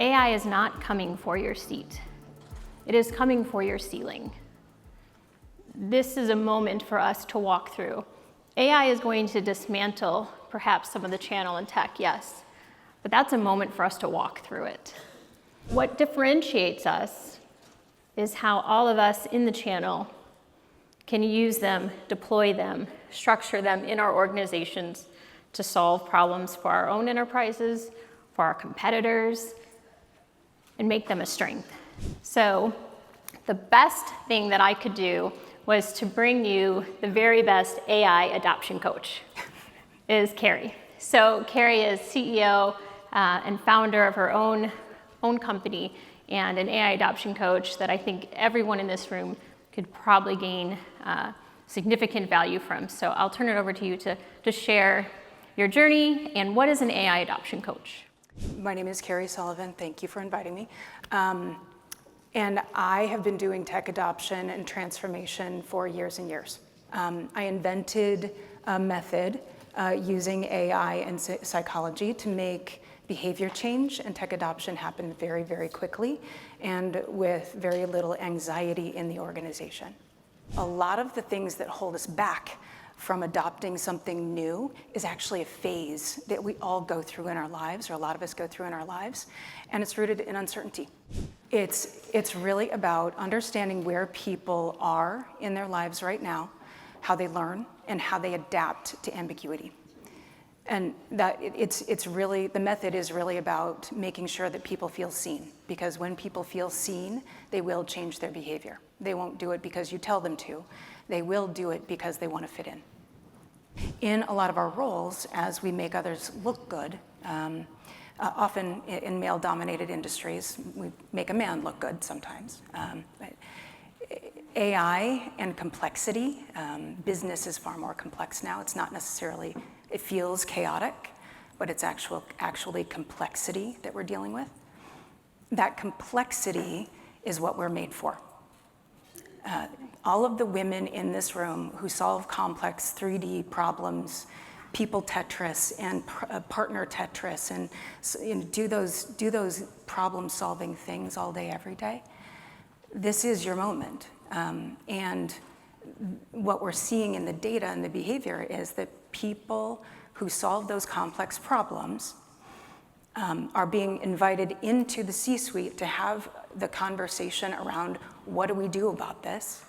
AI is not coming for your seat. It is coming for your ceiling. This is a moment for us to walk through. AI is going to dismantle perhaps some of the channel and tech, yes, but that's a moment for us to walk through it. What differentiates us is how all of us in the channel can use them, deploy them, structure them in our organizations to solve problems for our own enterprises, for our competitors, and make them a strength. So the best thing that I could do was to bring you the very best AI adoption coach, is Karrie. So Karrie is CEO and founder of her own company and an AI adoption coach that I think everyone in this room could probably gain significant value from. So I'll turn it over to you to share your journey and what is an AI adoption coach. My name is Karrie Sullivan. Thank you for inviting me. And I have been doing tech adoption and transformation for years and years. I invented a method using AI and psychology to make behavior change and tech adoption happen very, very quickly and with very little anxiety in the organization. A lot of the things that hold us back from adopting something new is actually a phase that we all go through in our lives, or a lot of us go through in our lives, and it's rooted in uncertainty. It's really about understanding where people are in their lives right now, how they learn, and how they adapt to ambiguity. And that it's really, the method is really about making sure that people feel seen, because when people feel seen, they will change their behavior. They won't do it because you tell them to. They will do it because they want to fit in. In a lot of our roles, as we make others look good, often in male-dominated industries, we make a man look good sometimes. But AI and complexity, business is far more complex now. It's not necessarily, it feels chaotic, but it's actually complexity that we're dealing with. That complexity is what we're made for. All of the women in this room who solve complex 3D problems, people Tetris and partner Tetris, and do those problem-solving things all day, every day, this is your moment. And what we're seeing in the data and the behavior is that people who solve those complex problems are being invited into the C-suite to have the conversation around what do we do about this,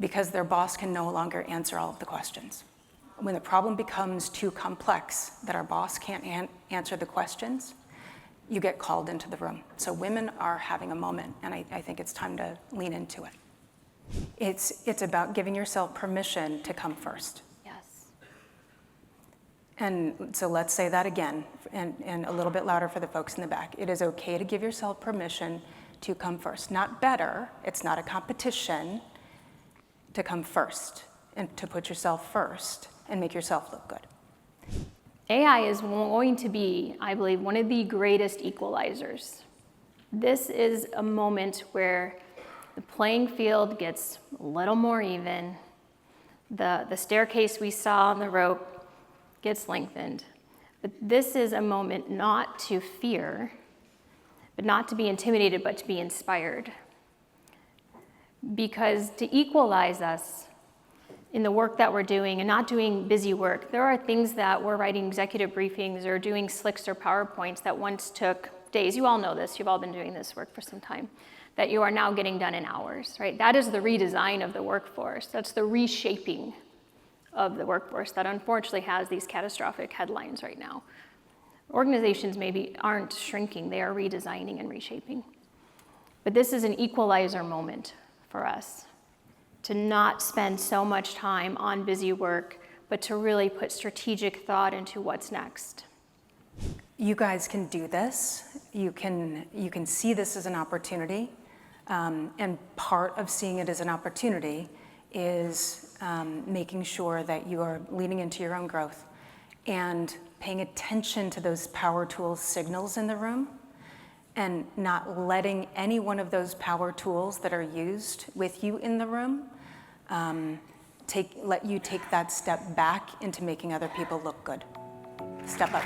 because their boss can no longer answer all of the questions. When the problem becomes too complex that our boss can't answer the questions, you get called into the room. So women are having a moment, and I think it's time to lean into it. It's about giving yourself permission to come first. Yes. And so let's say that again, and a little bit louder for the folks in the back. It is okay to give yourself permission to come first. Not better, it's not a competition, to come first and to put yourself first and make yourself look good. AI is going to be, I believe, one of the greatest equalizers. This is a moment where the playing field gets a little more even. The staircase we saw on the rope gets lengthened. But this is a moment not to fear, but not to be intimidated, but to be inspired. Because to equalize us in the work that we're doing and not doing busy work, there are things that we're writing executive briefings or doing slicks or PowerPoints that once took days. You all know this, you've all been doing this work for some time, that you are now getting done in hours, right? That is the redesign of the workforce. That's the reshaping of the workforce that unfortunately has these catastrophic headlines right now. Organizations maybe aren't shrinking, they are redesigning and reshaping. But this is an equalizer moment for us, to not spend so much time on busy work, but to really put strategic thought into what's next. You guys can do this. You can see this as an opportunity, and part of seeing it as an opportunity is making sure that you are leaning into your own growth and paying attention to those power tools signals in the room, and not letting any one of those power tools that are used with you in the room let you take that step back into making other people look good. Step up.